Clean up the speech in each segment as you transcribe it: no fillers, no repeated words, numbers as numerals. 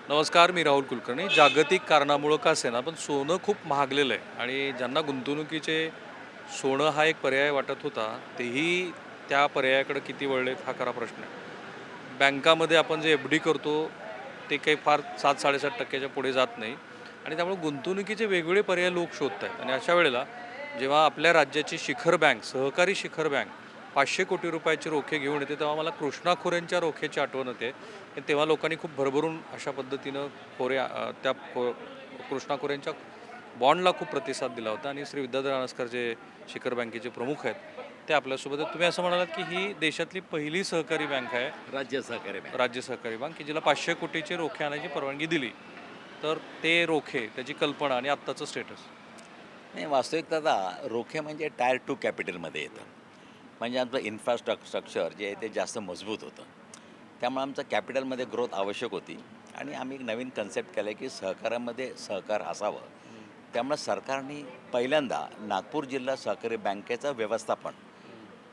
नमस्कार, मी राहुल कुलकर्णी. जागतिक कारणामुळं का असेना, पण सोनं खूप महागलेलं आहे आणि ज्यांना गुंतवणुकीचे सोनं हा एक पर्याय वाटत होता, तेही त्या पर्यायाकडे किती वळलेत हा खरा प्रश्न आहे. बँकामध्ये आपण जे एफ-डी करतो, ते काही फार 7-7.5% पुढे जात नाही आणि त्यामुळे गुंतवणुकीचे वेगवेगळे पर्याय लोक शोधत आहेत आणि अशा वेळेला जेव्हा आपल्या राज्याची शिखर बँक, सहकारी शिखर बँक 500 कोटी रुपयाचे रोखे घेऊन येते, तेव्हा मला कृष्णा खोऱ्यांच्या रोख्याची आठवण येते. तेव्हा लोकांनी खूप भरभरून अशा पद्धतीनं त्या कृष्णा खोऱ्यांच्या बॉन्डला खूप प्रतिसाद दिला होता आणि श्री विद्याधर रानसकर जे शिखर बँकेचे प्रमुख आहेत ते आपल्यासोबत आहेत. तुम्ही असं म्हणालात की ही देशातली पहिली सहकारी बँक आहे, राज्य सहकारी बँक. राज्य सहकारी बँक, की जिला 500 कोटीचे रोखे आणायची परवानगी दिली. तर ते रोखे, त्याची कल्पना आणि आत्ताचं स्टेटस. नाही, वास्तविकता रोखे म्हणजे टायर 2 कॅपिटलमध्ये येतं. म्हणजे आमचं इन्फ्रास्ट्रक्चर जे आहे ते जास्त मजबूत होतं. त्यामुळे आमचं कॅपिटलमध्ये ग्रोथ आवश्यक होती आणि आम्ही एक नवीन कन्सेप्ट केलं आहे की सहकारामध्ये सहकार असावं. त्यामुळे सरकारने पहिल्यांदा नागपूर जिल्हा सहकारी बँकेचं व्यवस्थापन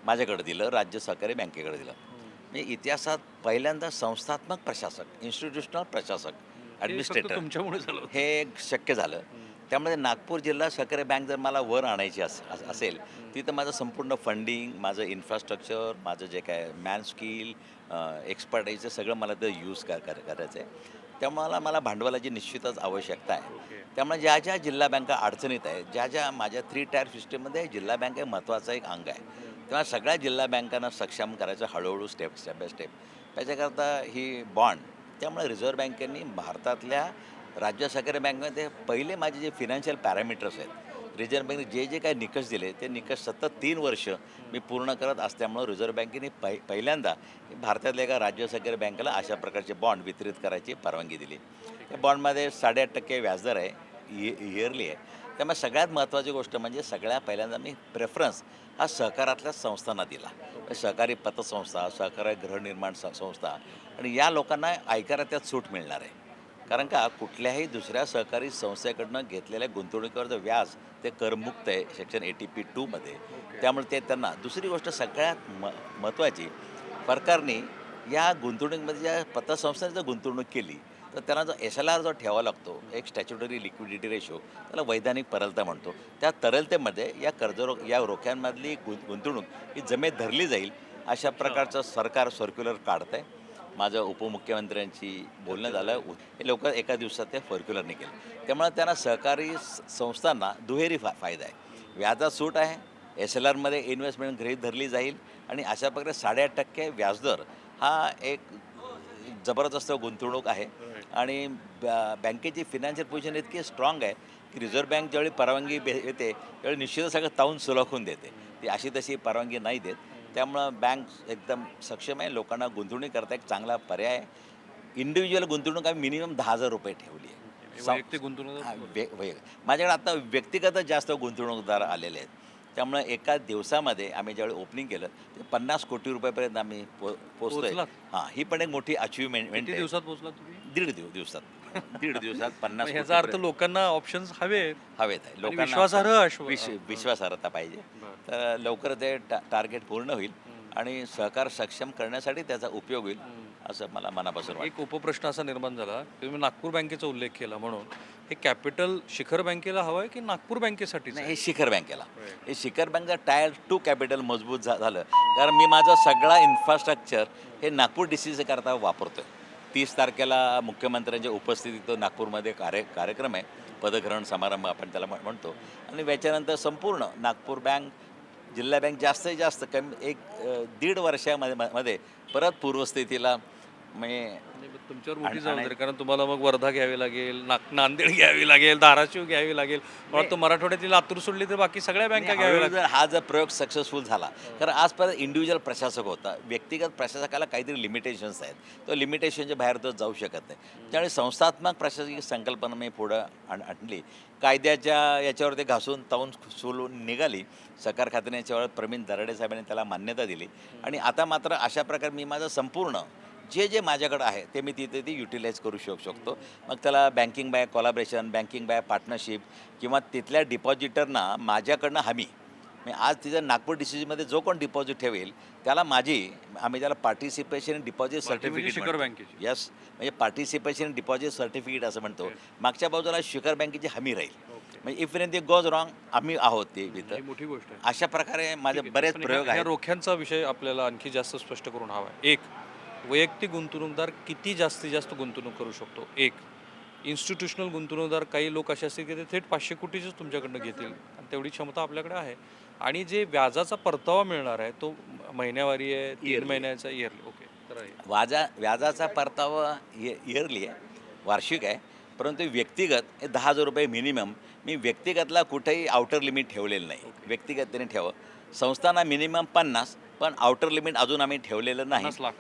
माझ्याकडे दिलं, राज्य सहकारी बँकेकडे दिलं. म्हणजे इतिहासात पहिल्यांदा संस्थात्मक प्रशासक, इन्स्टिट्यूशनल प्रशासक, हे फक्त ॲडमिनिस्ट्रेटर तुमच्यामुळे झालं होतं. हे शक्य झालं. त्यामुळे नागपूर जिल्हा सहकारी बँक जर मला वर आणायची असेल, तिथं माझं संपूर्ण फंडिंग, माझं इन्फ्रास्ट्रक्चर, माझं जे काय मॅन स्किल, एक्सपर्टाईजचं सगळं मला ते यूज करायचं आहे. त्यामुळे मला मला भांडवलाची निश्चितच आवश्यकता आहे. ओके. त्यामुळे ज्या ज्या जिल्हा बँका अडचणीत आहेत, ज्या ज्या माझ्या 3 टायर सिस्टीममध्ये जिल्हा बँक हे महत्त्वाचं एक अंग आहे. तेव्हा सगळ्या जिल्हा बँकांना सक्षम करायचं हळूहळू स्टेप बाय स्टेप. त्याच्याकरता ही बॉन्ड. त्यामुळे रिझर्व्ह बँकेने भारतातल्या राज्य सहकारी बँकेमध्ये पहिले माझे जे फिनान्शियल पॅरामीटर्स आहेत, रिझर्व्ह बँकेने जे जे काही निकष दिले ते निकष सतत 3 वर्ष मी पूर्ण करत असल्यामुळं रिझर्व्ह बँकेने पहिल्यांदा भारतातल्या एका राज्य सहकारी बँकेला अशा प्रकारचे बॉन्ड वितरित करायची परवानगी दिली. त्या बॉन्डमध्ये 8.5% व्याजदर आहे, इयरली आहे. त्यामुळे सगळ्यात महत्त्वाची गोष्ट म्हणजे सगळ्यात पहिल्यांदा मी प्रेफरन्स हा सहकारातल्या संस्थांना दिला. सहकारी पतसंस्था, सहकारी गृहनिर्माण संस्था आणि या लोकांना आयकरात त्यात सूट मिळणार आहे. कारण का कुठल्याही दुसऱ्या सहकारी संस्थेकडनं घेतलेल्या गुंतवणुकीवरचं व्याज ते करमुक्त आहे सेक्शन 80(2)मध्ये. त्यामुळे ते त्यांना दुसरी गोष्ट सगळ्यात महत्त्वाची, सरकारने या गुंतवणुकीमध्ये ज्या पतसंस्थांनी जर गुंतवणूक केली तर त्यांना जो SLR जो ठेवावा लागतो, एक स्टॅच्युटरी लिक्विडिटी रेशो, त्याला वैधानिक तरलता म्हणतो. त्या तरलतेमध्ये या या रोख्यांमधली गुंतवणूक ही जमेत धरली जाईल अशा प्रकारचं सरकार सर्क्युलर काढतं आहे. माझं उपमुख्यमंत्र्यांशी बोलणं झालं, हे लवकर एका दिवसात ते सर्क्युलर निघेल. त्यामुळे त्यांना सहकारी संस्थांना दुहेरी फायदा आहे. व्याजात सूट आहे, SLRमध्ये इन्व्हेस्टमेंट गृहीत धरली जाईल आणि अशा प्रकारे 8.5% व्याजदर हा एक जबरदस्त गुंतवणूक आहे. आणि बँकेची फिनान्शियल पोझिशन इतकी स्ट्रॉंग आहे की रिझर्व्ह बँक ज्यावेळी परवानगी देते त्यावेळी निश्चितच सगळं तावून सुलखून देते. ती अशी तशी परवानगी नाही देत. त्यामुळं बँक एकदम सक्षम आहे. लोकांना गुंतवणूक करता एक चांगला पर्याय आहे. इंडिव्हिज्युअल गुंतवणूक आम्ही मिनिमम ₹10,000 ठेवली आहे. वैयक्तिक गुंतवणूक. हां, माझ्याकडे आता व्यक्तिगतच जास्त गुंतवणूकदार आलेले आहेत. त्यामुळे एका दिवसामध्ये आम्ही ज्यावेळी ओपनिंग केलं ते 50 कोटी रुपयापर्यंत आम्ही पोहोचतोय. पोहोचलात? हां, ही पण एक मोठी अचिव्हमेंट किती आहे. दिवसात पोहोचला तुम्ही? दिवसात. दीड दिवसात 50 ह्याचा अर्थ कोटी लोकांना ऑप्शन्स हवे हवेत आहे. आणि विश्वासार्ह विश्वासार्हता पाहिजे. बरं. तर लवकर ते टार्गेट पूर्ण होईल आणि सहकार सक्षम करण्यासाठी त्याचा उपयोग होईल असं मला मनापासून वाटतं. एक उपप्रश्न असा निर्माण झाला की तुम्ही नागपूर बँकेचा उल्लेख केला, म्हणून हे कॅपिटल शिखर बँकेला हवं आहे की नागपूर बँकेसाठीच नाही, आहे? हे शिखर बँकेला. होय. हे शिखर बँकचं टायर 2 कॅपिटल मजबूत झालं कारण मी माझं सगळा इन्फ्रास्ट्रक्चर हे नागपूर डिस्ट्रिक्ट करता वापरतो आहे. 30 तारखेला मुख्यमंत्र्यांच्या उपस्थितीत कार्यक्रम आहे. पदग्रहण समारंभ आपण त्याला म्हणतो. आणि त्याच्यानंतर संपूर्ण नागपूर बँक, जिल्हा बँक जास्तीत जास्त कमी एक 1.5 वर्षामध्ये परत पूर्वस्थितीला म्हणजे तुमच्यावर मोठी जबाबदारी, कारण तुम्हाला मग वर्धा घ्यावी लागेल, नांदेड घ्यावी लागेल, धाराशिव घ्यावी लागेल. मला तो मराठवाड्यातील लातूर सोडली तर बाकी सगळ्या बँका घ्याव्या लागतील. हा जर प्रयोग सक्सेसफुल झाला तर आजपर्यंत इंडिव्हिज्युअल प्रशासक होता. व्यक्तिगत प्रशासकाला काहीतरी लिमिटेशन्स आहेत. तो लिमिटेशनच्या बाहेर तो जाऊ शकत नाही. त्यामुळे संस्थात्मक प्रशासकीय संकल्पना मी पुढं आणली. कायद्याच्या याच्यावर ते घासून तावून सोलून निघाली. सहकार खात्याने याच्यावर प्रवीण दराडे साहेबांनी त्याला मान्यता दिली आणि आता मात्र अशा प्रकारे मी माझं संपूर्ण जे जे माझ्याकडं आहे ते मी तिथे ती युटिलाइज करू शकतो. मग त्याला banking by collaboration, banking by partnership किंवा तिथल्या डिपॉझिटरना माझ्याकडनं हमी मी आज तिथं नागपूर DCCमध्ये जो कोण डिपॉझिट ठेवेल त्याला आम्ही त्याला पार्टिसिपेशन डिपॉझिट म्हणजे सर्टिफिकेट शिखर बँकेची. यस, म्हणजे पार्टिसिपेशन डिपॉझिट सर्टिफिकेट असं म्हणतो. मागच्या बाजूला शिखर बँकेची हमी राहील. ओके. म्हणजे इफ एनिथिंग गोज रॉंग आम्ही आहोत ते ही तिथं. मोठी गोष्ट आहे. अशा प्रकारे माझे ठीक आहे. बरेच पण प्रयोग ह्या आहेत. रोख्यांचा विषय आपल्याला आणखी जास्त स्पष्ट करून हवा आहे. एक, वैयक्तिक गुंतवणूकदार किती जास्तीत जास्त गुंतवणूक करू शकतो? एक, इन्स्टिट्यूशनल गुंतवणूकदार काही लोक असे असतील की ते थेट 500 कोटीचंच तुमच्याकडनं घेतील आणि तेवढी क्षमता आपल्याकडे आहे. आणि जे व्याजाचा परतावा मिळणार आहे तो महिन्यावारी आहे, 3 Yearly. महिन्याचा, इयरली. ओके. तर आहे. व्याजाचा परतावा इयरली आहे, वार्षिक आहे. परंतु व्यक्तिगत हे 10,000 रुपये मिनिमम. मी व्यक्तिगतला कुठेही आउटर लिमिट ठेवलेलं नाही. व्यक्तिगत त्याने ठेवावं. संस्थांना मिनिमम 50, पण आउटर लिमिट अजून आम्ही ठेवलेलं नाही. 50 लाख.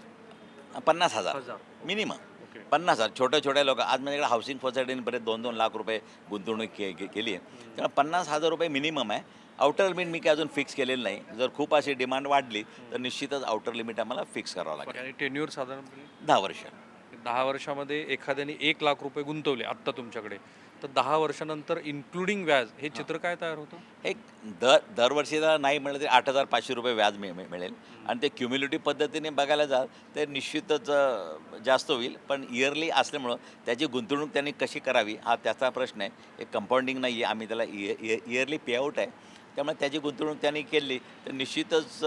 50,000 हजार. मिनिमम. ओके. 50,000 छोट्या लोक आज माझ्याकडे हाऊसिंग सोसायटीने बरेच 2-2 लाख रुपये गुंतवणूक केली आहे. त्यामुळे 50,000 रुपये मिनिमम आहे. आउटर लिमिट मी काय अजून फिक्स केलेलं नाही. जर खूप अशी डिमांड वाढली तर निश्चितच आउटर लिमिट आम्हाला फिक्स करावं लागेल. आणि टेन्युअर साधारणपणे 10 वर्ष. 10 वर्षामध्ये एखाद्याने 1 लाख रुपये गुंतवले आत्ता तुमच्याकडे, तर 10 वर्षानंतर इन्क्लुडिंग व्याज हे चित्र काय तयार होतं? एक दरवर्षीला नाही म्हणलं तरी 8,500 रुपये व्याज मिळेल. आणि ते क्युम्युलेटिव्ह पद्धतीने बघायला जाल तर निश्चितच जास्त होईल. पण इयरली असल्यामुळं त्याची गुंतवणूक त्यांनी कशी करावी हा त्याचा प्रश्न आहे. एक कंपाऊंडिंग नाही आहे, आम्ही त्याला इयरली पेआउट आहे. त्यामुळे त्याची गुंतवणूक त्यांनी केली तर निश्चितच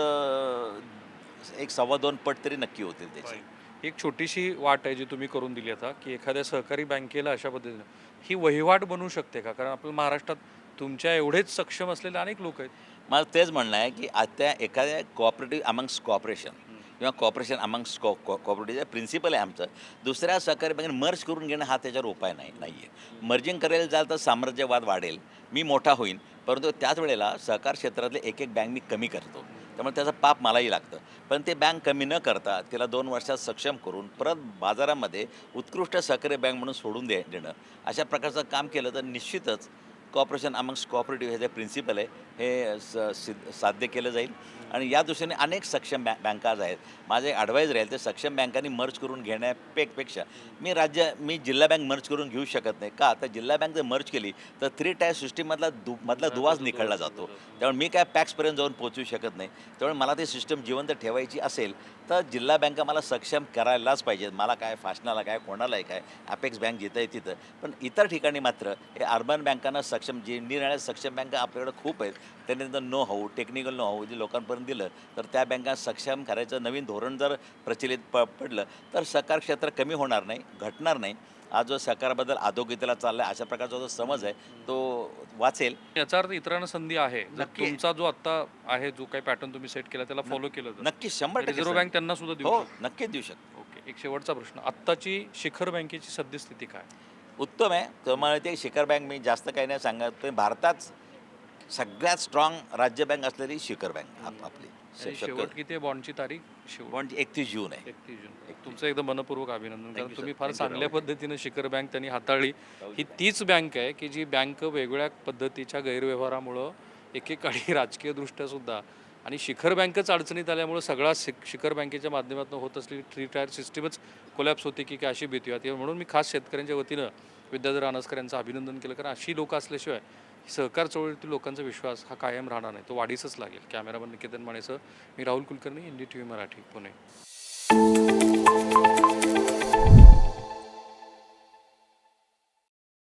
एक 2.25 पट तरी नक्की होतील त्याची. एक छोटीशी वाट आहे जी तुम्ही करून दिली आता, की एखाद्या सहकारी बँकेला अशा पद्धतीनं ही वहिवाट बनवू शकते का? कारण आपल्या महाराष्ट्रात तुमच्या एवढेच सक्षम असलेले अनेक लोक आहेत. मला तेच म्हणणं आहे की आता एखाद्या कॉपरेटिव्ह अमंग्स कॉपरेशन किंवा कॉपरेशन अमंग्स कॉपरेटिव्ह प्रिन्सिपल आहे आमचं. दुसऱ्या सहकारी बँकेने मर्ज करून घेणं हा त्याच्यावर उपाय नाही आहे. मर्जिंग करायला जाल तर साम्राज्यवाद वाढेल, मी मोठा होईन. परंतु त्याच वेळेला सहकार क्षेत्रातले एक बँक मी कमी करतो. त्यामुळे त्याचं पाप मलाही लागतं. पण ते बँक कमी न करता तिला 2 वर्षात सक्षम करून परत बाजारामध्ये उत्कृष्ट सहकारी बँक म्हणून सोडून देणं अशा प्रकारचं काम केलं तर निश्चितच कॉपरेशन अमंग्स कॉपरेटिव्ह हे जे प्रिन्सिपल आहे हे साध्य केलं जाईल. आणि या दृष्टीने अनेक सक्षम बँका आज आहेत. माझे ॲडवाईज राहील ते सक्षम बँकांनी मर्ज करून घेण्यापेक्षा मी जिल्हा बँक मर्ज करून घेऊ शकत नाही का? तर जिल्हा बँक जर मर्ज केली तर 3 टायर सिस्टीममधला दुवाच निखळला जातो. त्यामुळे मी काय पॅक्सपर्यंत जाऊन पोहोचू शकत नाही. त्यामुळे मला ती सिस्टम जिवंत ठेवायची असेल तर जिल्हा बँका मला सक्षम करायलाच पाहिजेत. मला काय फाशनाला काय कोणालाही काय ॲपेक्स बँक जिथं आहे तिथं. पण इतर ठिकाणी मात्र हे अर्बन बँकांना सक्षम जे निरनिराळ्या सक्षम बँका आपल्याकडे खूप आहेत. त्यानंतर know how technical know how जे लोकांपर्यंत दिलं तर त्या बँका सक्षम करायचं नवीन धोरण जर प्रचलित पडलं तर सहकार क्षेत्र कमी होणार नाही, घटणार नाही. आज जो सहकाराबद्दल अधोगतीला चालला आहे अशा प्रकारचा जो समज आहे तो वाचेल. याचा अर्थ इतरांना संधी आहे. जर नक्की. तुमचा जो आता आहे जो काही पॅटर्न तुम्ही सेट केला त्याला फॉलो केलं तर नक्की 100% रिझर्व्ह बँक त्यांना सुद्धा देऊ हो शकते. नक्कीच देऊ शकतो. ओके. एक शेवटचा प्रश्न, आत्ताची शिखर बँकेची सद्यस्थिती काय? उत्तम आहे. त्यामुळे ते शिखर बँक मी जास्त काही नाही सांगत. पण भारतात सगळ्यात स्ट्रॉंग राज्य बँक असलेली शिखर बँक आपली. आणि शेवट किती आहे बॉन्डची तारीख? शेवट बॉन्ड 31 जून आहे. 31 जून. तुमचं एकदम मनपूर्वक अभिनंदन, कारण you, तुम्ही sir. फार Thank you, चांगल्या राहुल. पद्धतीनं शिखर बँक त्यांनी हाताळली. ही तीच बँक आहे की जी बँक वेगवेगळ्या पद्धतीच्या गैरव्यवहारामुळं एकेकाळी राजकीयदृष्ट्या सुद्धा आणि शिखर बँकच अडचणीत आल्यामुळं सगळा शिखर बँकेच्या माध्यमातून होत असलेली 3 टायर सिस्टीमच कोलॅप्स होते की काय अशी भीती होती. म्हणून मी खास शेतकऱ्यांच्या वतीनं विद्याधर रानसकर यांचं अभिनंदन केलं, कारण अशी लोकं असल्याशिवाय सहकार चळवळीतील लोकांचा विश्वास हा कायम राहणार नाही, तो वाढीसच लागेल. कॅमेरामन निकेतन मानेसह मी राहुल कुलकर्णी, NDTV मराठी, पुणे.